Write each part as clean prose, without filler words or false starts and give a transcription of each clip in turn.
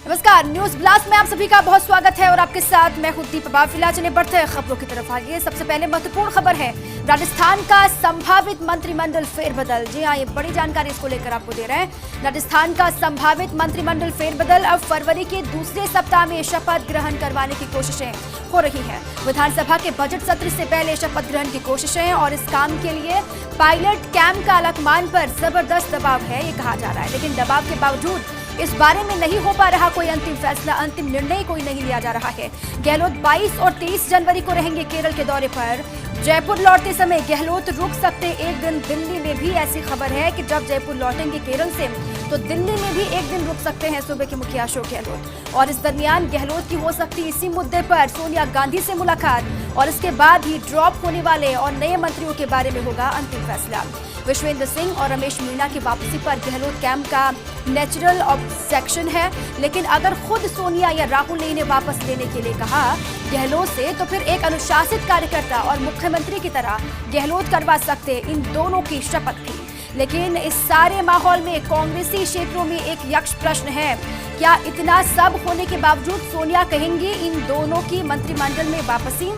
नमस्कार, news blast में आप सभी का बहुत स्वागत है और आपके साथ मैं हूं दीपा। फिलहाल चले बढ़ते हैं खबरों की तरफ। आगे सबसे पहले महत्वपूर्ण खबर है राजस्थान का संभावित मंत्रिमंडल फेरबदल। जी हां, ये बड़ी जानकारी इसको लेकर आपको दे रहे हैं। राजस्थान का संभावित मंत्रिमंडल फेरबदल अब फरवरी के दूसरे सप्ताह में शपथ ग्रहण करवाने की कोशिशें हो रही है। विधानसभा के बजट सत्र से पहले शपथ ग्रहण की कोशिशें और इस काम के लिए पायलट कैंप का अलकमान पर जबरदस्त दबाव है, ये कहा जा रहा है। लेकिन दबाव के बावजूद इस बारे में नहीं हो पा रहा कोई अंतिम फैसला, अंतिम निर्णय कोई नहीं लिया जा रहा है। गहलोत 22 और 23 जनवरी को रहेंगे केरल के दौरे पर। जयपुर लौटते समय गहलोत रुक सकते एक दिन। दिल्ली में भी ऐसी खबर है कि जब जयपुर लौटेंगे केरल से तो दिल्ली में भी एक दिन रुक सकते हैं सूबे के मुखिया अशोक गहलोत। और इस दरमियान गहलोत की हो सकती इसी मुद्दे पर सोनिया गांधी से मुलाकात और इसके बाद ही ड्रॉप होने वाले और नए मंत्रियों के बारे में होगा अंतिम फैसला। विश्वेंद्र सिंह और रमेश मीणा की वापसी पर गहलोत कैंप का नेचुरल ऑब्जेक्शन है, लेकिन अगर खुद सोनिया या राहुल ने इन्हें वापस लेने के लिए कहा गहलोत से तो फिर एक अनुशासित कार्यकर्ता और मुख्यमंत्री की तरह गहलोत करवा सकते इन दोनों की शपथ थी। लेकिन इस सारे माहौल में कांग्रेसी क्षेत्रों में एक यक्ष प्रश्न है, क्या इतना सब होने के बावजूद सोनिया कहेंगी इन दोनों की मंत्रिमंडल में वापसी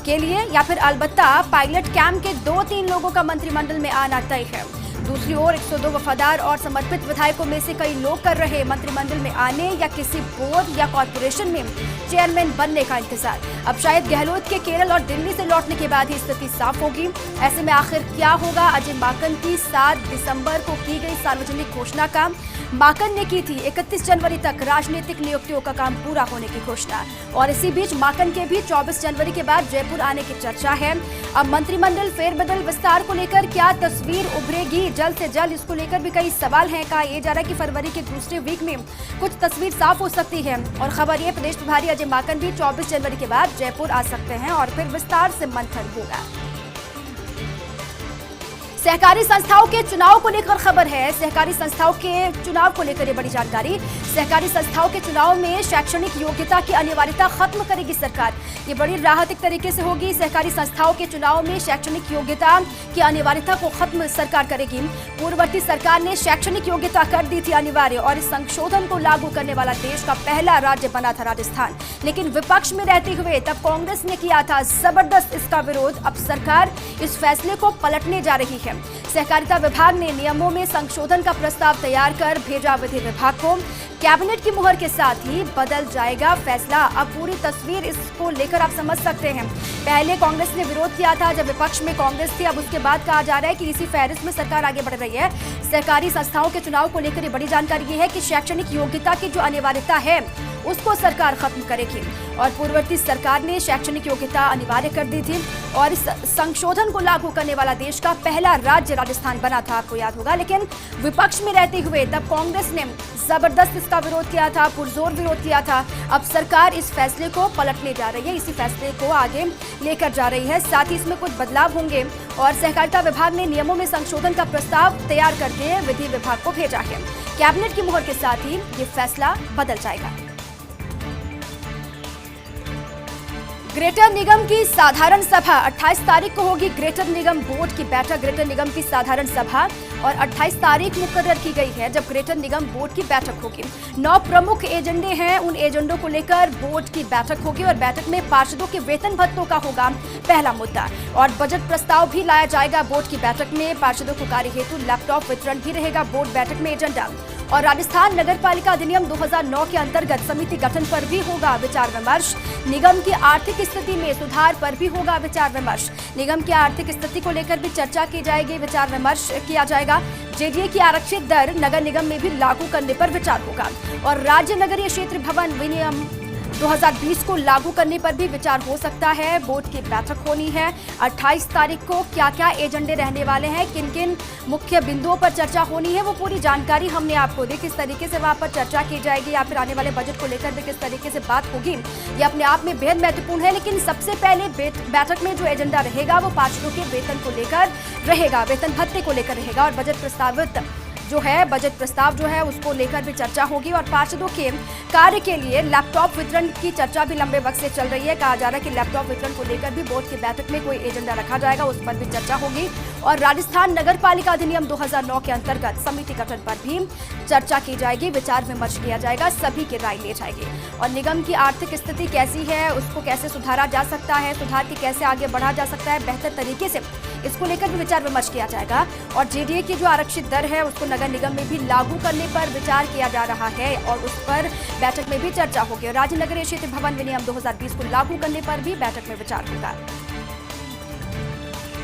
के लिए, या फिर अलबत्ता पायलट कैंप के 2-3 लोगों का मंत्रिमंडल में आना तय है। दूसरी ओर 102 वफादार और समर्पित विधायकों में से कई लोग कर रहे मंत्रिमंडल में आने या किसी बोर्ड या कॉर्पोरेशन में चेयरमैन बनने का इंतजार। अब शायद गहलोत के केरल और दिल्ली से लौटने के बाद ही स्थिति साफ होगी। ऐसे में आखिर क्या होगा? अजय माकन की 7 दिसंबर को की गई सार्वजनिक घोषणा का माकन ने की थी 31 जनवरी तक राजनीतिक नियुक्तियों का काम पूरा होने की घोषणा, और इसी बीच माकन के भी 24 जनवरी के बाद जयपुर आने की चर्चा है। अब मंत्रिमंडल फेरबदल विस्तार को लेकर क्या तस्वीर उभरेगी जल्द से जल्द, इसको लेकर भी कई सवाल हैं। कहा यह जा रहा है कि फरवरी के दूसरे वीक में कुछ तस्वीर साफ हो सकती है। और खबर ये प्रदेश प्रभारी अजय माकन भी 24 जनवरी के बाद जयपुर आ सकते हैं और फिर विस्तार से मंथन होगा। सहकारी संस्थाओं के चुनाव को लेकर खबर है। सहकारी संस्थाओं के चुनाव को लेकर ये बड़ी जानकारी। सहकारी संस्थाओं के चुनाव में शैक्षणिक योग्यता की अनिवार्यता खत्म करेगी सरकार। ये बड़ी राहत तरीके से होगी। सहकारी संस्थाओं के चुनाव में शैक्षणिक योग्यता की अनिवार्यता को खत्म सरकार करेगी। पूर्ववर्ती सरकार ने शैक्षणिक योग्यता कर दी थी अनिवार्य और इस संशोधन को लागू करने वाला देश का पहला राज्य बना था राजस्थान। लेकिन विपक्ष में रहते हुए तब कांग्रेस ने किया था जबरदस्त इसका विरोध। अब सरकार इस फैसले को पलटने जा रही है। सहकारिता विभाग ने नियमों में संशोधन का प्रस्ताव तैयार कर भेजा विधि विभाग को। कैबिनेट की मुहर के साथ ही बदल जाएगा फैसला। अब पूरी तस्वीर इसको लेकर आप समझ सकते हैं। पहले कांग्रेस ने विरोध किया था जब विपक्ष में कांग्रेस थी। अब उसके बाद कहा जा रहा है कि इसी फहरिस्त में सरकार आगे बढ़ रही है। सहकारी संस्थाओं के चुनाव को लेकर ये बड़ी जानकारी ये है कि शैक्षणिक योग्यता की जो अनिवार्यता है उसको सरकार खत्म करेगी। और पूर्ववर्ती सरकार ने शैक्षणिक योग्यता अनिवार्य कर दी थी और इस संशोधन को लागू करने वाला देश का पहला राज्य राजस्थान बना था, आपको याद होगा। लेकिन विपक्ष में रहते हुए तब कांग्रेस ने जबरदस्त इसका विरोध किया था, पुरजोर विरोध किया था। अब सरकार इस फैसले को पलटने जा रही है, इसी फैसले को आगे लेकर जा रही है। साथ ही इसमें कुछ बदलाव होंगे और सहकारिता विभाग ने नियमों में संशोधन का प्रस्ताव तैयार करके विधि विभाग को भेजा है। कैबिनेट की मुहर के साथ ही ये फैसला बदल जाएगा। ग्रेटर निगम की साधारण सभा 28 तारीख को होगी। ग्रेटर निगम बोर्ड की बैठक, ग्रेटर निगम की साधारण सभा और 28 तारीख मुकर्रर की गई है जब ग्रेटर निगम बोर्ड की बैठक होगी। 9 प्रमुख एजेंडे हैं, उन एजेंडों को लेकर बोर्ड की बैठक होगी और बैठक में पार्षदों के वेतन भत्तों का होगा पहला मुद्दा। और बजट प्रस्ताव भी लाया जाएगा बोर्ड की बैठक में। पार्षदों को कार्य हेतु लैपटॉप वितरण भी रहेगा बोर्ड बैठक में एजेंडा। और राजस्थान नगर पालिका अधिनियम 2009 के अंतर्गत समिति गठन पर भी होगा विचार विमर्श। निगम की आर्थिक स्थिति में सुधार पर भी होगा विचार विमर्श। निगम की आर्थिक स्थिति को लेकर भी चर्चा की जाएगी, विचार विमर्श किया जाएगा। जेडीए की आरक्षित दर नगर निगम में भी लागू करने पर विचार होगा। और राज्य नगरीय क्षेत्र भवन विनियम 2020 को लागू करने पर भी विचार हो सकता है। बोर्ड की बैठक होनी है 28 तारीख को। क्या क्या एजेंडे रहने वाले हैं, किन किन मुख्य बिंदुओं पर चर्चा होनी है, वो पूरी जानकारी हमने आपको दी। किस तरीके से वहां पर चर्चा की जाएगी या फिर आने वाले बजट को लेकर भी किस तरीके से बात होगी, ये अपने आप में बेहद महत्वपूर्ण है। लेकिन सबसे पहले बैठक में जो एजेंडा रहेगा वो पार्षदों के वेतन को लेकर रहेगा, वेतन भत्ते को लेकर रहेगा। और बजट प्रस्ताव जो है उसको लेकर भी चर्चा होगी। और पार्षदों के कार्य के लिए लैपटॉप वितरण की चर्चा भी लंबे वक्त से चल रही है। कहा जा रहा है कि लैपटॉप वितरण को लेकर भी बोर्ड की बैठक में कोई एजेंडा रखा जाएगा, उस पर भी चर्चा होगी। और राजस्थान नगर पालिका अधिनियम 2009 के अंतर्गत समिति गठन पर भी चर्चा की जाएगी, विचार विमर्श किया जाएगा, सभी की राय ली जाएगी। और निगम की आर्थिक स्थिति कैसी है, उसको कैसे सुधारा जा सकता है, सुधार के कैसे आगे बढ़ा जा सकता है बेहतर तरीके से, इसको लेकर भी विचार विमर्श किया जाएगा। और जेडीए की जो आरक्षित दर है उसको नगर निगम में भी लागू करने पर विचार किया जा रहा है और उस पर बैठक में भी चर्चा होगी। राज्य नगरीय क्षेत्र भवन विनियम 2020 को लागू करने पर भी बैठक में विचार होगा।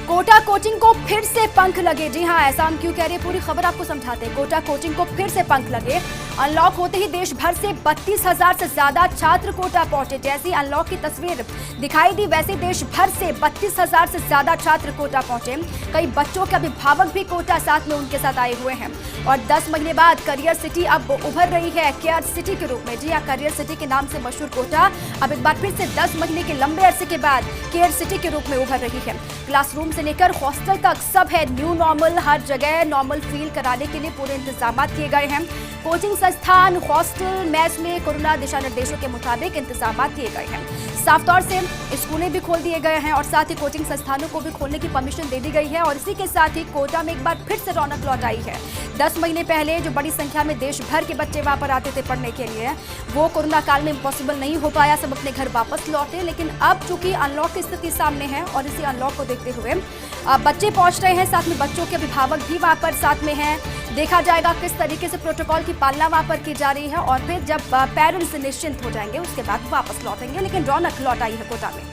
कोटा कोचिंग को फिर से पंख लगे। जी हां, ऐसा हम क्यों कह रहे हैं, पूरी खबर आपको समझाते हैं। कोटा कोचिंग को फिर से पंख लगे। अनलॉक होते ही देश भर से 32,000 से ज्यादा छात्र कोटा पहुंचे। जैसी अनलॉक की तस्वीर दिखाई दी वैसे देश भर से 32,000 से ज्यादा छात्र कोटा पहुंचे। कई बच्चों के अभिभावक भी कोटा साथ में उनके साथ आए हुए हैं। और 10 महीने बाद करियर सिटी अब उभर रही है केयर सिटी के रूप में। जी हां, करियर सिटी के नाम से मशहूर कोटा अब एक बार फिर से 10 महीने के लंबे अरसे के बाद केयर सिटी के रूप में उभर रही है। क्लासरूम से लेकर हॉस्टल तक सब है न्यू नॉर्मल। हर जगह नॉर्मल फील कराने के लिए पूरे इंतजाम किए गए हैं। कोचिंग संस्थान, हॉस्टल, मेस में कोरोना दिशा निर्देशों के मुताबिक इंतजाम किए गए हैं। साफ तौर से स्कूलें भी खोल दिए गए हैं और साथ ही कोचिंग संस्थानों को भी खोलने की परमिशन दे दी गई है। और इसी के साथ ही कोटा में एक बार फिर से रौनक लौट आई है। 10 महीने पहले जो बड़ी संख्या में देश भर के बच्चे वहां पर आते थे पढ़ने के लिए, वो कोरोना काल में इम्पॉसिबल नहीं हो पाया, सब अपने घर वापस लौटे। लेकिन अब चूंकि अनलॉक की स्थिति सामने है और इसी अनलॉक को देखते हुए बच्चे पहुंच रहे हैं, साथ में बच्चों के अभिभावक भी वहां पर साथ में हैं। देखा जाएगा किस तरीके से प्रोटोकॉल की पालना वहां पर की जा रही है और फिर जब पेरेंट्स निश्चिंत हो जाएंगे उसके बाद वापस लौटेंगे। लेकिन रौनक लौट आई है कोटा में।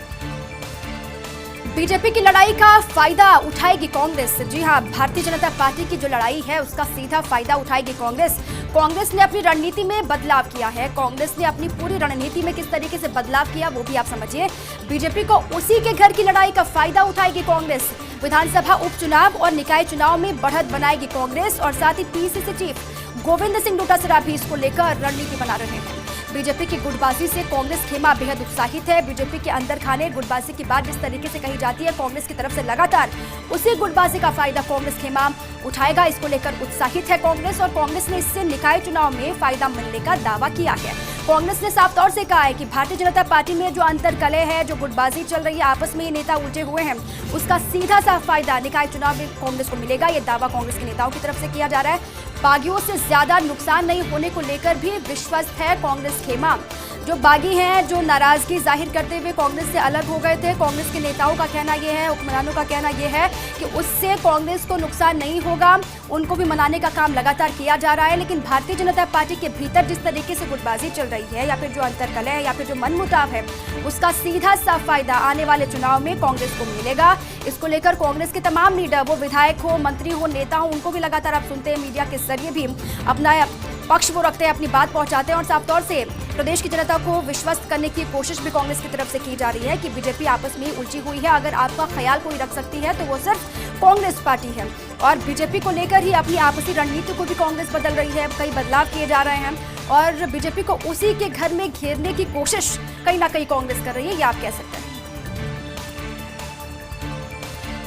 बीजेपी की लड़ाई का फायदा उठाएगी कांग्रेस। जी हां, भारतीय जनता पार्टी की जो लड़ाई है उसका सीधा फायदा उठाएगी कांग्रेस। कांग्रेस ने अपनी रणनीति में बदलाव किया है। कांग्रेस ने अपनी पूरी रणनीति में किस तरीके से बदलाव किया वो भी आप समझिए। बीजेपी को उसी के घर की लड़ाई का फायदा उठाएगी कांग्रेस। विधानसभा उपचुनाव और निकाय चुनाव में बढ़त बनाएगी कांग्रेस और साथ ही पीसीसी चीफ गोविंद सिंह डोटासरा भी इसको लेकर रणनीति बना रहे हैं। बीजेपी की गुटबाजी से कांग्रेस खेमा बेहद उत्साहित है। बीजेपी के अंदर खाने गुटबाजी की बात जिस तरीके से कही जाती है कांग्रेस की तरफ से लगातार, उसी गुटबाजी का फायदा कांग्रेस खेमा उठाएगा। इसको लेकर उत्साहित है कांग्रेस और कांग्रेस ने इससे निकाय चुनाव में फायदा मिलने का दावा किया है। कांग्रेस ने साफ तौर से कहा है कि भारतीय जनता पार्टी में जो अंतरकलह है, जो गुटबाजी चल रही है, आपस में ये नेता उलझे हुए हैं, उसका सीधा सा फायदा निकाय चुनाव में कांग्रेस को मिलेगा। ये दावा कांग्रेस के नेताओं की तरफ से किया जा रहा है। बागियों से ज्यादा नुकसान नहीं होने को लेकर भी विश्वस्त है कांग्रेस खेमा। जो बागी हैं, जो नाराजगी जाहिर करते हुए कांग्रेस से अलग हो गए थे, कांग्रेस के नेताओं का कहना यह है, हुक्मरानों का कहना यह है कि उससे कांग्रेस को नुकसान नहीं होगा। उनको भी मनाने का काम लगातार किया जा रहा है। लेकिन भारतीय जनता पार्टी के भीतर जिस तरीके से गुटबाजी चल रही है या फिर जो अंतरकलह है या फिर जो मनमुटाव है, उसका सीधा सा फायदा आने वाले चुनाव में कांग्रेस को मिलेगा। इसको लेकर कांग्रेस के तमाम लीडर, वो विधायक हो, मंत्री हो, नेता हो, उनको भी लगातार आप सुनते हैं मीडिया के जरिए भी अपना पक्ष वो रखते हैं, अपनी बात पहुंचाते हैं और साफ तौर से प्रदेश की जनता को विश्वस्त करने की कोशिश भी कांग्रेस की तरफ से की जा रही है कि बीजेपी आपस में उलझी हुई है। अगर आपका ख्याल कोई रख सकती है तो वो सिर्फ कांग्रेस पार्टी है और बीजेपी को लेकर ही अपनी आपसी रणनीति को भी कांग्रेस बदल रही है। कई बदलाव किए जा रहे हैं और बीजेपी को उसी के घर में घेरने की कोशिश कहीं ना कहीं कांग्रेस कर रही है, ये आप कह सकते हैं।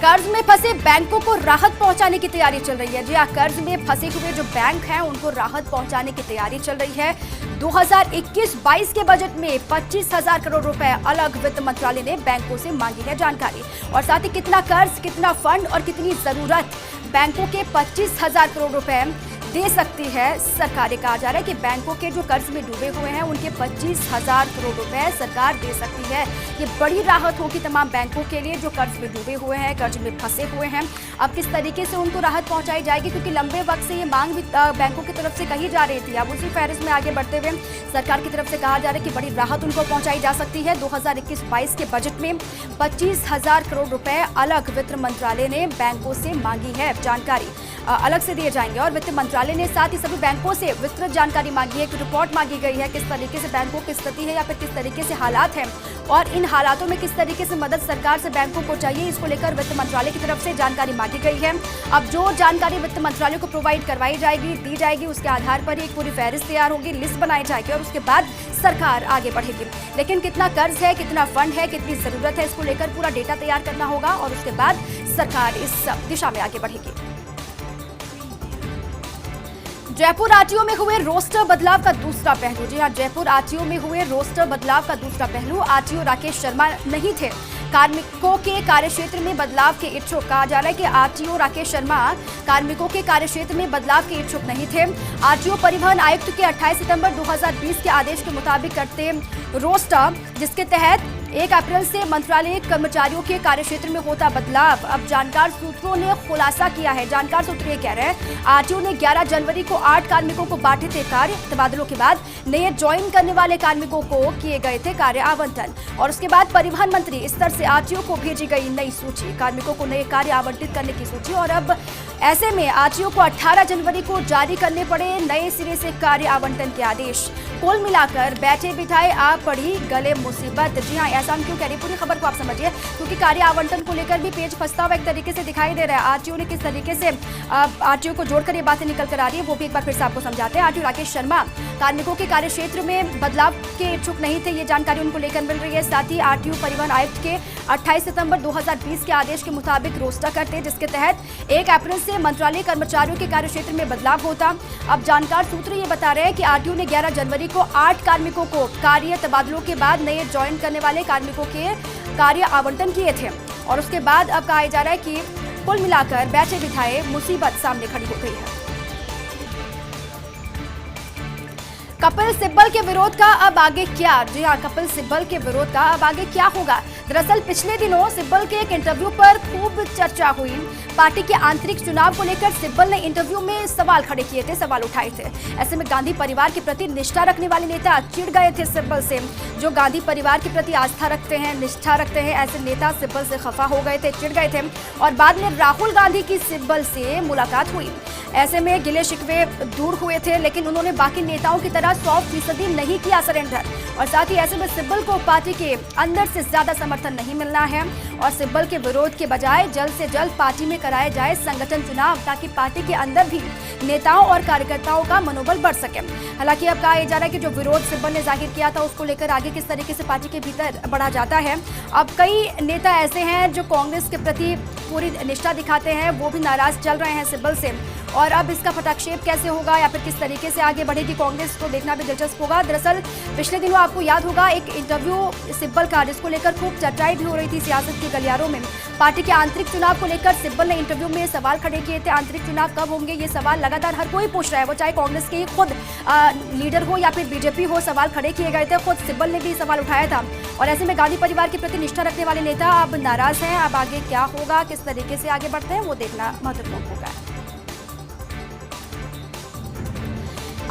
कर्ज में फंसे बैंकों को राहत पहुंचाने की तैयारी चल रही है। जी हां, कर्ज में फंसे हुए जो बैंक हैं उनको राहत पहुंचाने की तैयारी चल रही है। 2021-22 के बजट में 25,000 करोड़ रुपए अलग वित्त मंत्रालय ने बैंकों से मांगी है जानकारी। और साथ ही कितना कर्ज, कितना फंड और कितनी जरूरत बैंकों के 25,000 करोड़ रुपए दे सकती है सरकार। कहा जा रहा है कि बैंकों के जो कर्ज में डूबे हुए हैं उनके 25,000 करोड़ रुपए सरकार दे सकती है। ये बड़ी राहत होगी तमाम बैंकों के लिए जो कर्ज में डूबे हुए हैं, कर्ज में फंसे हुए हैं। अब किस तरीके से उनको राहत पहुंचाई जाएगी, क्योंकि लंबे वक्त से ये मांग भी बैंकों की तरफ से कही जा रही थी। अब उसी फहरिस्त में आगे बढ़ते हुए सरकार की तरफ से कहा जा रहा है कि बड़ी राहत उनको पहुंचाई जा सकती है। 2021-22 के बजट में 25,000 करोड़ रुपए अलग वित्त मंत्रालय ने बैंकों से मांगी है। जानकारी अलग से दिए जाएंगे और वित्त मंत्रालय ने साथ ही सभी बैंकों से विस्तृत जानकारी मांगी है, एक रिपोर्ट मांगी गई है किस तरीके से बैंकों की स्थिति है या फिर किस तरीके से हालात हैं और इन हालातों में किस तरीके से मदद सरकार से बैंकों को चाहिए। इसको लेकर वित्त मंत्रालय की तरफ से जानकारी मांगी गई है। अब जो जानकारी वित्त मंत्रालय को प्रोवाइड करवाई जाएगी, दी जाएगी, उसके आधार पर एक पूरी फहरिस्त तैयार होगी, लिस्ट बनाई जाएगी और उसके बाद सरकार आगे बढ़ेगी। लेकिन कितना कर्ज है, कितना फंड है, कितनी जरूरत है, इसको लेकर पूरा डेटा तैयार करना होगा और उसके बाद सरकार इस दिशा में आगे बढ़ेगी। जयपुर आरटीओ में हुए रोस्टर बदलाव का दूसरा पहलू। जी हां, जयपुर आरटीओ में हुए रोस्टर बदलाव का दूसरा पहलू। आरटीओ राकेश शर्मा नहीं थे, कार्मिकों के कार्यक्षेत्र में बदलाव के इच्छुक। कहा जा रहा है कि आरटीओ राकेश शर्मा कार्मिकों के कार्यक्षेत्र में बदलाव के इच्छुक नहीं थे। आरटीओ परिवहन आयुक्त के 28 सितंबर 2020 के आदेश के मुताबिक करते रोस्टर, जिसके तहत 1 अप्रैल से मंत्रालय कर्मचारियों के कार्यक्षेत्र में होता बदलाव। अब जानकार सूत्रों ने खुलासा किया है। जानकार सूत्र ये कह रहे हैं आरटीओ ने 11 जनवरी को 8 कार्मिकों को बांटे थे कार्य। तबादलों के बाद नए ज्वाइन करने वाले कार्मिकों को किए गए थे कार्य आवंटन और उसके बाद परिवहन मंत्री स्तर से आरटीओ को भेजी गई नई सूची, कार्मिकों को नए कार्य आवंटित करने की सूची। और अब ऐसे में आरटीओ को 18 जनवरी को जारी करने पड़े नए सिरे से कार्य आवंटन के आदेश। कुल मिलाकर बैठे बिठाए आ पड़ी गले मुसीबत। जी हाँ, ऐसा हम क्यों कह रहे हैं, पूरी खबर को आप समझिए, क्योंकि कार्य आवंटन को लेकर भी पेज फंसता हुआ एक तरीके से दिखाई दे रहा है। आरटीओ ने किस तरीके से आरटीओ को जोड़कर ये बातें निकल कर आ रही है, वो भी एक बार फिर से आपको समझाते हैं। आरटीओ राकेश शर्मा कार्मिकों के कार्यक्षेत्र में बदलाव के इच्छुक नहीं थे, ये जानकारी उनको लेकर मिल रही है। साथ ही आरटीओ परिवहन आयुक्त के 28 सितंबर 2020 के आदेश के मुताबिक रोस्टर करते, जिसके तहत 1 अप्रैल से मंत्रालय कर्मचारियों के कार्यक्षेत्र में बदलाव होता। अब जानकार सूत्र ये बता रहे हैं कि आरटीओ ने 11 जनवरी को 8 कार्मिकों को कार्य तबादलों के बाद नए ज्वाइन करने वाले कार्मिकों के कार्य आवंटन किए थे और उसके बाद अब कहा जा रहा है कि कुल मिलाकर बैठे बिठाए मुसीबत सामने खड़ी हो गई है। कपिल सिब्बल के विरोध का अब आगे क्या? जी हाँ, कपिल सिब्बल के विरोध का अब आगे क्या होगा? दरअसल पिछले दिनों सिब्बल के एक इंटरव्यू पर खूब चर्चा हुई। पार्टी के आंतरिक चुनाव को लेकर सिब्बल ने इंटरव्यू में सवाल खड़े किए थे, सवाल उठाए थे। ऐसे में गांधी परिवार के प्रति निष्ठा रखने वाले नेता चिढ़ गए थे सिब्बल से। जो गांधी परिवार के प्रति आस्था रखते हैं, निष्ठा रखते हैं, ऐसे नेता सिब्बल से खफा हो गए थे, चिढ़ गए थे। और बाद में राहुल गांधी की सिब्बल से मुलाकात हुई। ऐसे में गिले शिकवे दूर हुए थे, लेकिन उन्होंने बाकी नेताओं की तरह 100% नहीं किया सरेंडर। और साथ ही ऐसे में सिब्बल को पार्टी के अंदर से ज्यादा समर्थन नहीं मिलना है और सिब्बल के विरोध के बजाय जल्द से जल्द पार्टी में कराया जाए संगठन चुनाव, ताकि पार्टी के अंदर भी नेताओं और कार्यकर्ताओं का मनोबल बढ़ सके। हालांकि अब कहा जा रहा है कि जो विरोध सिब्बल ने जाहिर किया था, उसको लेकर आगे किस तरीके से पार्टी के भीतर बढ़ा जाता है। अब कई नेता ऐसे हैं जो कांग्रेस के प्रति पूरी निष्ठा दिखाते हैं, वो भी नाराज चल रहे हैं सिब्बल से। और अब इसका फटाक्षेप कैसे होगा या फिर किस तरीके से आगे बढ़ेगी कांग्रेस, को देखना भी दिलचस्प होगा। दरअसल पिछले दिनों आपको याद होगा एक इंटरव्यू सिब्बल का, जिसको लेकर खूब चर्चाएं भी हो रही थी सियासत के गलियारों में। पार्टी के आंतरिक चुनाव को लेकर सिब्बल ने इंटरव्यू में सवाल खड़े किए थे। आंतरिक चुनाव कब होंगे, ये सवाल लगातार हर कोई पूछ रहा है, वो चाहे कांग्रेस के ही खुद लीडर हो या फिर बीजेपी हो, सवाल खड़े किए गए थे। खुद सिब्बल ने भी सवाल उठाया था। और ऐसे में गांधी परिवार के प्रति निष्ठा रखने वाले नेता अब नाराज हैं। अब आगे क्या होगा, किस तरीके से आगे बढ़ते हैं, वो देखना महत्वपूर्ण होगा।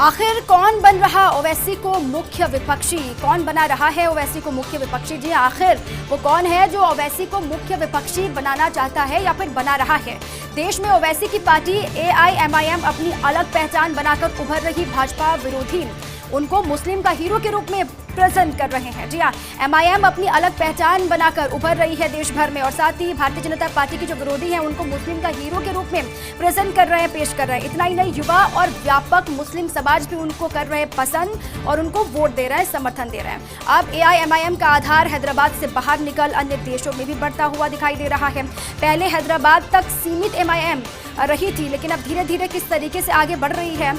आखिर कौन बन रहा ओवैसी को मुख्य विपक्षी? कौन बना रहा है ओवैसी को मुख्य विपक्षी? जी, आखिर वो कौन है जो ओवैसी को मुख्य विपक्षी बनाना चाहता है या फिर बना रहा है? देश में ओवैसी की पार्टी AIMIM अपनी अलग पहचान बनाकर उभर रही भाजपा विरोधी उनको मुस्लिम का हीरो के रूप में प्रेजेंट कर रहे हैं। जी हाँ, MIM अपनी अलग पहचान बनाकर उभर रही है देश भर में। और साथ ही भारतीय जनता पार्टी के जो विरोधी हैं, उनको मुस्लिम का हीरो के रूप में प्रेजेंट कर रहे हैं, पेश कर रहे हैं। इतना ही नहीं, युवा और व्यापक मुस्लिम समाज भी उनको कर रहे हैं पसंद और उनको वोट दे रहे हैं, समर्थन दे रहे हैं। अब AIMIM का आधार हैदराबाद से बाहर निकल अन्य देशों में भी बढ़ता हुआ दिखाई दे रहा है। पहले हैदराबाद तक सीमित MIM रही थी, लेकिन अब धीरे धीरे किस तरीके से आगे बढ़ रही है,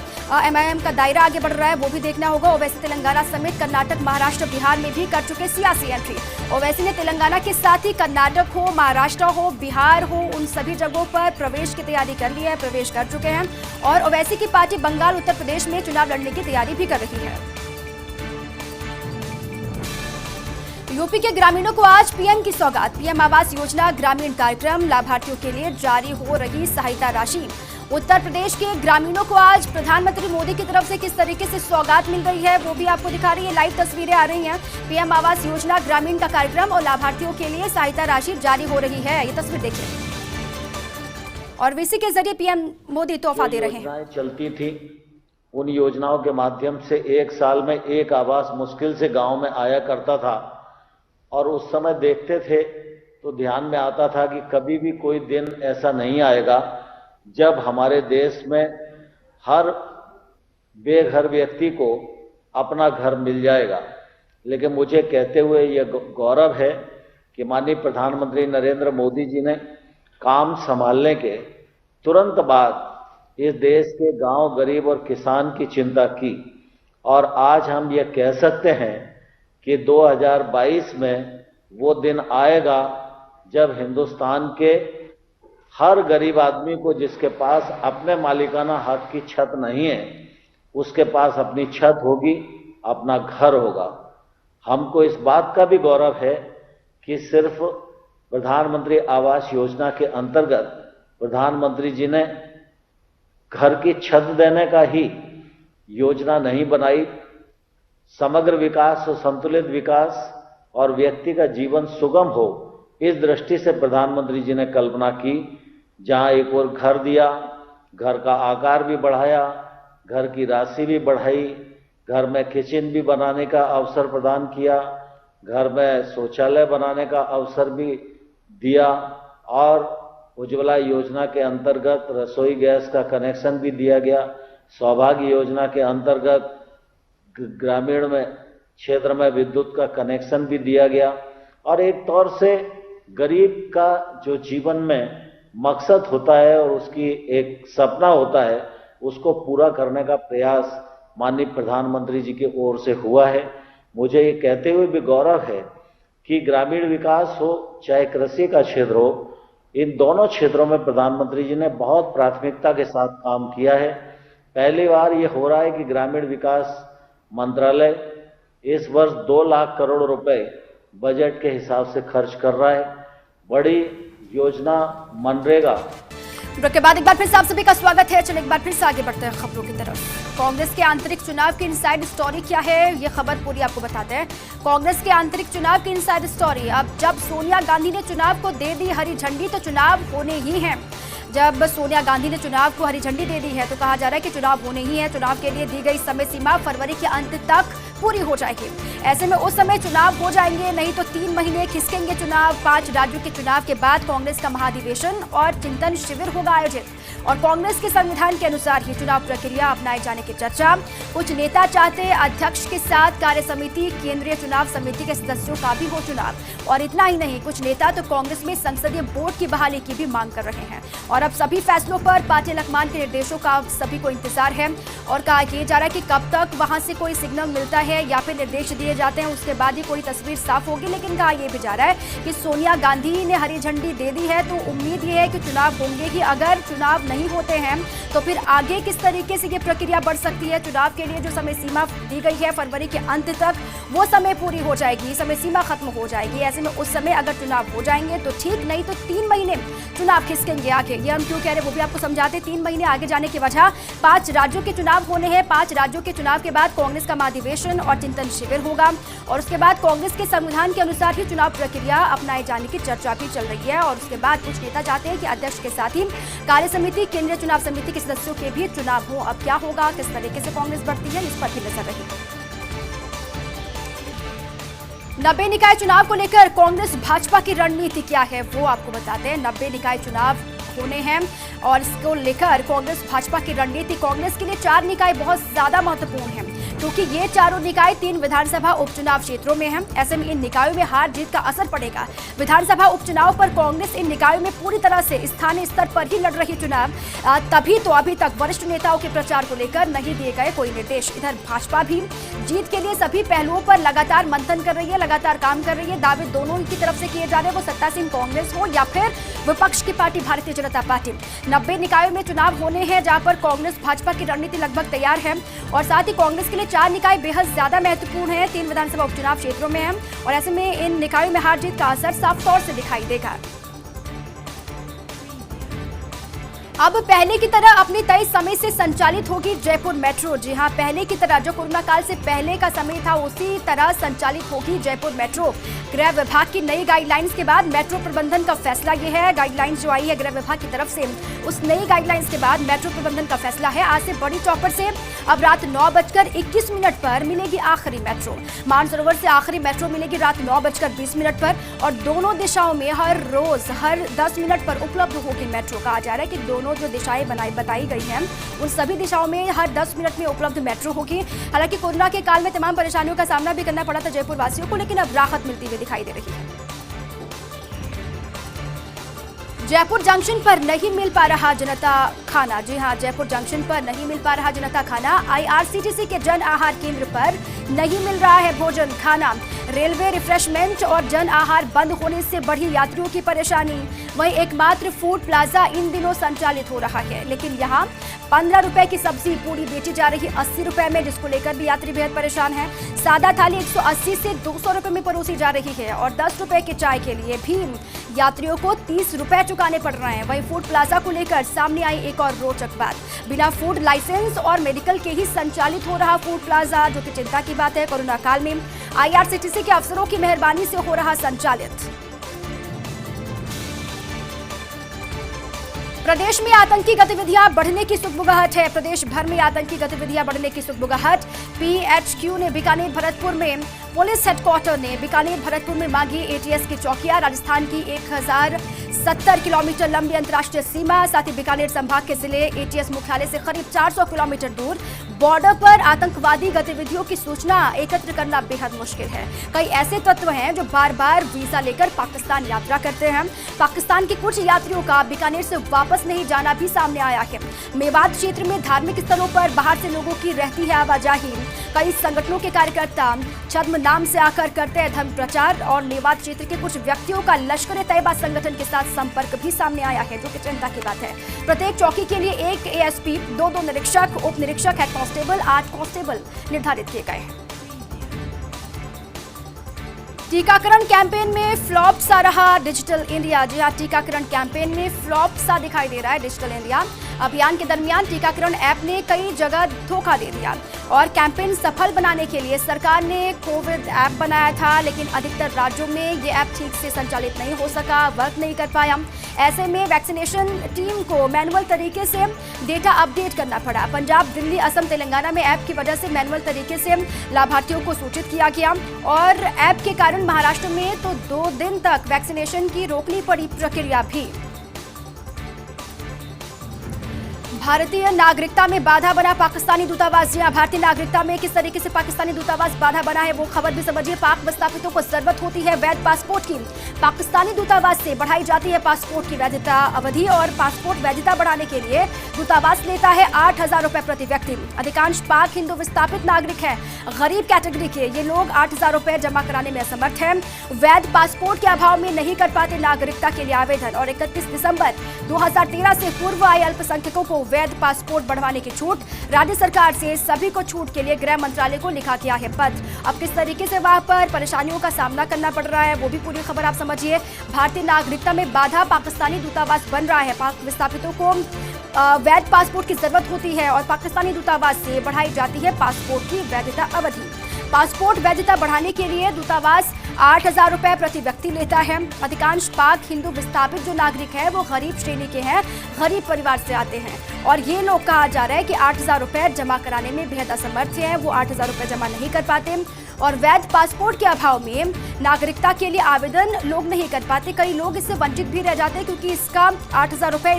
MIM का दायरा आगे बढ़ रहा है, वो भी देखना होगा। ओवैसी तेलंगाना समेत कर्नाटक, महाराष्ट्र, बिहार में भी कर चुके सियासी एंट्री। ओवैसी ने तेलंगाना के साथ ही कर्नाटक हो, महाराष्ट्र हो, बिहार हो, उन सभी जगहों पर प्रवेश की तैयारी कर ली है, प्रवेश कर चुके हैं। और ओवैसी की पार्टी बंगाल, उत्तर प्रदेश में चुनाव लड़ने की तैयारी भी कर रही है। यूपी के ग्रामीणों को आज PM की सौगात। PM आवास योजना ग्रामीण कार्यक्रम, लाभार्थियों के लिए जारी हो रही सहायता राशि। उत्तर प्रदेश के ग्रामीणों को आज प्रधानमंत्री मोदी की तरफ से किस तरीके से सौगात मिल रही है, वो भी आपको दिखा रही है। लाइव तस्वीरें आ रही हैं। PM आवास योजना ग्रामीण का कार्यक्रम और लाभार्थियों के लिए सहायता राशि जारी हो रही है, ये तस्वीर देखिए। और VC के जरिए PM मोदी तोहफा दे रहे हैं। चलती थी, उन योजनाओं के माध्यम से एक साल में एक आवास मुश्किल से गाँव में आया करता था। और उस समय देखते थे तो ध्यान में आता था कि कभी भी कोई दिन ऐसा नहीं आएगा जब हमारे देश में हर बेघर व्यक्ति को अपना घर मिल जाएगा। लेकिन मुझे कहते हुए यह गौरव है कि माननीय प्रधानमंत्री नरेंद्र मोदी जी ने काम संभालने के तुरंत बाद इस देश के गांव, गरीब और किसान की चिंता की। और आज हम ये कह सकते हैं कि 2022 में वो दिन आएगा जब हिंदुस्तान के हर गरीब आदमी को, जिसके पास अपने मालिकाना हक की छत नहीं है, उसके पास अपनी छत होगी, अपना घर होगा। हमको इस बात का भी गौरव है कि सिर्फ प्रधानमंत्री आवास योजना के अंतर्गत प्रधानमंत्री जी ने घर की छत देने का ही योजना नहीं बनाई, समग्र विकास और संतुलित विकास और व्यक्ति का जीवन सुगम हो, इस दृष्टि से प्रधानमंत्री जी ने कल्पना की। जहां एक और घर दिया, घर का आकार भी बढ़ाया, घर की राशि भी बढ़ाई, घर में किचन भी बनाने का अवसर प्रदान किया, घर में शौचालय बनाने का अवसर भी दिया और उज्ज्वला योजना के अंतर्गत रसोई गैस का कनेक्शन भी दिया गया। सौभाग्य योजना के अंतर्गत ग्रामीण में क्षेत्र में विद्युत का कनेक्शन भी दिया गया और एक तौर से गरीब का जो जीवन में मकसद होता है और उसकी एक सपना होता है, उसको पूरा करने का प्रयास माननीय प्रधानमंत्री जी की ओर से हुआ है। मुझे ये कहते हुए भी गौरव है कि ग्रामीण विकास हो चाहे कृषि का क्षेत्र हो, इन दोनों क्षेत्रों में प्रधानमंत्री जी ने बहुत प्राथमिकता के साथ काम किया है। पहली बार ये हो रहा है कि ग्रामीण विकास मंत्रालय इस वर्ष 2 लाख करोड़ रुपए बजट के हिसाब से खर्च कर रहा है। बड़ी योजना मनरेगा। ब्रेक के बाद एक बार फिर से आप सभी का स्वागत है। चलिए एक बार फिर से आगे बढ़ते हैं खबरों की तरफ। कांग्रेस के आंतरिक चुनाव की इनसाइड स्टोरी क्या है, ये खबर पूरी आपको बताते हैं। कांग्रेस के आंतरिक चुनाव की इनसाइड स्टोरी। अब जब सोनिया गांधी ने चुनाव को दे दी हरी झंडी तो चुनाव होने ही हैं। जब सोनिया गांधी ने चुनाव को हरी झंडी दे दी है तो कहा जा रहा है कि चुनाव होने ही है। चुनाव के लिए दी गई समय सीमा फरवरी के अंत तक पूरी हो जाएगी। ऐसे में उस समय चुनाव हो जाएंगे, नहीं तो 3 महीने खिसकेंगे चुनाव। 5 राज्यों के चुनाव के बाद कांग्रेस का महाधिवेशन और चिंतन शिविर होगा आयोजित और कांग्रेस के संविधान के अनुसार ही चुनाव प्रक्रिया अपनाए जाने की चर्चा। कुछ नेता चाहते हैं अध्यक्ष के साथ कार्य समिति, केंद्रीय चुनाव समिति के सदस्यों का भी हो चुनाव। और इतना ही नहीं, कुछ नेता तो कांग्रेस में संसदीय बोर्ड की बहाली की भी मांग कर रहे हैं। और अब सभी फैसलों पर पार्टी हाईकमान के निर्देशों का सभी को इंतजार है और कहा किया जा रहा है कि कब तक वहां से कोई सिग्नल मिलता है या फिर निर्देश दिए जाते हैं, उसके बाद ही कोई तस्वीर साफ होगी। लेकिन कहा यह भी जा रहा है कि सोनिया गांधी ने हरी झंडी दे दी है तो उम्मीद ये है कि चुनाव होंगे ही। अगर चुनाव नहीं होते हैं तो फिर आगे किस तरीके से ये प्रक्रिया बढ़ सकती है। चुनाव के लिए जो समय सीमा दी गई है फरवरी के अंत तक, वो समय पूरी हो जाएगी, समय सीमा खत्म हो जाएगी। ऐसे में उस समय अगर चुनाव हो जाएंगे तो ठीक, नहीं तो 3 महीने चुनाव खिसकेंगे आगे। ये हम क्यों कह रहे हैं वो भी आपको समझाते। 3 महीने आगे जाने की वजह, 5 राज्यों के चुनाव होने हैं। 5 राज्यों के चुनाव के बाद कांग्रेस का महाधिवेशन और चिंतन शिविर होगा और उसके बाद कांग्रेस के संविधान के अनुसार ही चुनाव प्रक्रिया अपनाए जाने की चर्चा भी चल रही है। और उसके बाद कुछ नेता चाहते हैं कि अध्यक्ष के साथ ही कार्य समिति, केंद्रीय चुनाव समिति के सदस्यों के भी चुनाव हो। अब क्या होगा, किस तरीके से कांग्रेस बढ़ती है, इस पर भी नजर रहेगी। 90 निकाय चुनाव को लेकर कांग्रेस भाजपा की रणनीति क्या है वो आपको बताते हैं। 90 निकाय चुनाव होने हैं और इसको लेकर कांग्रेस भाजपा की रणनीति। कांग्रेस के लिए 4 निकाय बहुत ज्यादा महत्वपूर्ण हैं क्योंकि ये चारों निकाय 3 विधानसभा उपचुनाव क्षेत्रों में हैं। ऐसे में इन निकायों में हार जीत का असर पड़ेगा। विधानसभा उपचुनाव पर कांग्रेस इन निकायों में पूरी तरह से स्थानीय स्तर पर ही लड़ रही चुनाव, तभी तो अभी तक वरिष्ठ नेताओं के प्रचार को लेकर नहीं दिए गए कोई निर्देश। इधर भाजपा भी जीत के लिए सभी पहलुओं पर लगातार मंथन कर रही है, लगातार काम कर रही है। दावे दोनों की तरफ से किए जा रहे हैं, वो सत्तासीन कांग्रेस हो या फिर विपक्ष की पार्टी भारतीय जनता पार्टी। 90 निकायों में चुनाव होने हैं जहां पर कांग्रेस भाजपा की रणनीति लगभग तैयार है और साथ ही कांग्रेस के लिए 4 निकाय बेहद ज्यादा महत्वपूर्ण है, 3 विधानसभा उपचुनाव क्षेत्रों में हैं और ऐसे में इन निकायों में हार जीत का असर साफ तौर से दिखाई देगा। अब पहले की तरह अपनी तय समय से संचालित होगी जयपुर मेट्रो। जी हां, पहले की तरह जो कोरोना काल से पहले का समय था उसी तरह संचालित होगी जयपुर मेट्रो। गृह विभाग की नई गाइडलाइंस के बाद मेट्रो प्रबंधन का फैसला ये है। गाइडलाइंस जो आई है गृह विभाग की तरफ से, उस नई गाइडलाइंस के बाद मेट्रो प्रबंधन का फैसला है। आज से बड़ी चौपड़ से अब रात 9:21 पर मिलेगी आखिरी मेट्रो। मानसरोवर से आखिरी मेट्रो मिलेगी रात 9:20 पर और दोनों दिशाओं में हर रोज हर 10 मिनट पर उपलब्ध होगी मेट्रो। कहा जा रहा है कि दोनों जो दिशाएं बताई गई हैं उन सभी दिशाओं में हर 10 मिनट में उपलब्ध मेट्रो होगी। हालांकि कोरोना के काल में तमाम परेशानियों का सामना भी करना पड़ा था जयपुर वासियों को, लेकिन अब राहत मिलती हुई दिखाई दे रही है। जयपुर जंक्शन पर नहीं मिल पा रहा जनता खाना। जी हां, जयपुर जंक्शन पर नहीं मिल पा रहा जनता खाना। IRCTC के जन आहार केंद्र पर नहीं मिल रहा है भोजन खाना। रेलवे रिफ्रेशमेंट और जन आहार बंद होने से बढ़ी यात्रियों की परेशानी। वहीं एकमात्र फूड प्लाजा इन दिनों संचालित हो रहा है, लेकिन यहाँ 15 रुपए की सब्जी पूरी बेची जा रही 80 रुपए में, जिसको लेकर भी यात्री बेहद परेशान है। सादा थाली 180 से 200 रुपए में परोसी जा रही है और 10 रुपए के चाय के लिए भी यात्रियों को 30 रुपए चुकाने पड़ रहे हैं। वहीं फूड प्लाजा को लेकर सामने आई एक और रोचक बात। बिना फूड लाइसेंस और मेडिकल के ही संचालित हो रहा फूड प्लाजा, जो कि चिंता की बात है। कोरोना काल में IRCTC के अफसरों की मेहरबानी से हो रहा संचालित। प्रदेश में आतंकी गतिविधियां बढ़ने की सुगबुगाहट है। प्रदेश भर में आतंकी गतिविधियां बढ़ने की सुगबुगाहट। PHQ ने बीकानेर भरतपुर में, पुलिस हेडक्वार्टर ने बीकानेर भरतपुर में मांगी ATS की चौकियां। राजस्थान की 1070 किलोमीटर लंबी अंतर्राष्ट्रीय सीमा, साथ ही बीकानेर संभाग के जिले ATS मुख्यालय से करीब 400 किलोमीटर दूर बॉर्डर पर आतंकवादी गतिविधियों की सूचना एकत्र करना बेहद मुश्किल है। कई ऐसे तत्व हैं जो बार बार वीजा लेकर पाकिस्तान यात्रा करते हैं। पाकिस्तान के कुछ यात्रियों का बीकानेर से वापस नहीं जाना भी सामने आया है। मेवात क्षेत्र में धार्मिक स्थलों पर बाहर से लोगों की रहती है आवाजाही। कई संगठनों के कार्यकर्ता छद्म नाम से आकर करते हैं धर्म प्रचार और मेवात क्षेत्र के कुछ व्यक्तियों का लश्कर-ए-तैयबा संगठन के साथ संपर्क भी सामने आया है, जो कि चिंता की बात है। प्रत्येक चौकी के लिए एक ASP, 2 निरीक्षक, उप निरीक्षक, हेड कांस्टेबल, 8 कांस्टेबल निर्धारित किए गए हैं। टीकाकरण कैंपेन में फ्लॉप सा रहा डिजिटल इंडिया। जी हां, टीकाकरण कैंपेन में फ्लॉप सा दिखाई दे रहा है डिजिटल इंडिया। अभियान के दरमियान टीकाकरण ऐप ने कई जगह धोखा दे दिया और कैंपेन सफल बनाने के लिए सरकार ने कोविड ऐप बनाया था, लेकिन अधिकतर राज्यों में ये ऐप ठीक से संचालित नहीं हो सका, वर्क नहीं कर पाया। ऐसे में वैक्सीनेशन टीम को मैनुअल तरीके से डेटा अपडेट करना पड़ा। पंजाब, दिल्ली, असम, तेलंगाना में ऐप की वजह से मैनुअल तरीके से लाभार्थियों को सूचित किया गया और ऐप के कारण महाराष्ट्र में तो 2 दिन तक वैक्सीनेशन की रोकनी पड़ी प्रक्रिया भी। भारतीय नागरिकता में बाधा बना पाकिस्तानी दूतावास। जी हां, भारतीय नागरिकता में किस तरीके से पाकिस्तानी दूतावास बाधा बना है वो खबर भी समझिए। पाक विस्थापितों को जरूरत होती है वैध पासपोर्ट की। पाकिस्तानी दूतावास से बढ़ाई जाती है पासपोर्ट की वैधता अवधि और पासपोर्ट वैधता बढ़ाने के लिए दूतावास लेता है 8,000 रुपए प्रति व्यक्ति। अधिकांश पाक हिंदू विस्थापित नागरिक हैं, गरीब कैटेगरी के। ये लोग 8,000 रुपए जमा कराने में असमर्थ हैं। वैध पासपोर्ट के अभाव में नहीं कर पाते नागरिकता के लिए आवेदन और 31 दिसंबर 2013 से पूर्व आए अल्पसंख्यकों को वैध पासपोर्ट बढ़वाने की छूट। राज्य सरकार से सभी को छूट के लिए गृह मंत्रालय को लिखा गया है पत्र। अब किस तरीके से वहां पर परेशानियों का सामना करना पड़ रहा है वो भी पूरी खबर आप समझिए। भारतीय नागरिकता में बाधा, पाकिस्तानी दूतावास बन रहा है। पाक विस्थापितों को वैध पासपोर्ट की जरूरत होती है और पाकिस्तानी दूतावास से बढ़ाई जाती है पासपोर्ट की वैधता अवधि। पासपोर्ट वैधता बढ़ाने के लिए दूतावास 8,000 रुपए प्रति व्यक्ति लेता है। अधिकांश पाक हिंदू विस्थापित जो नागरिक हैं वो गरीब श्रेणी के हैं, गरीब परिवार से आते हैं और ये लोग कहा जा रहा है कि 8,000 रुपए जमा कराने में बेहद असमर्थ हैं। वो 8,000 रुपए जमा नहीं कर पाते और वैध पासपोर्ट के अभाव में नागरिकता के लिए आवेदन लोग नहीं कर पाते। कई लोग इससे वंचित भी रह जाते हैं क्योंकि इसका 8,000 रुपए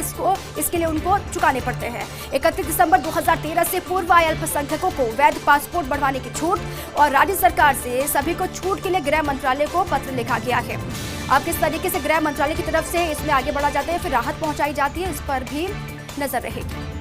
इसके लिए उनको चुकाने पड़ते हैं। 31 दिसंबर 2013 से पूर्व आए अल्पसंख्यकों को वैध पासपोर्ट बढ़वाने की छूट और राज्य सरकार से सभी को छूट के लिए गृह मंत्रालय को पत्र लिखा गया है। अब किस तरीके से गृह मंत्रालय की तरफ से इसमें आगे बढ़ा जाता है, फिर राहत पहुंचाई जाती है, इस पर भी नजर रहेगी।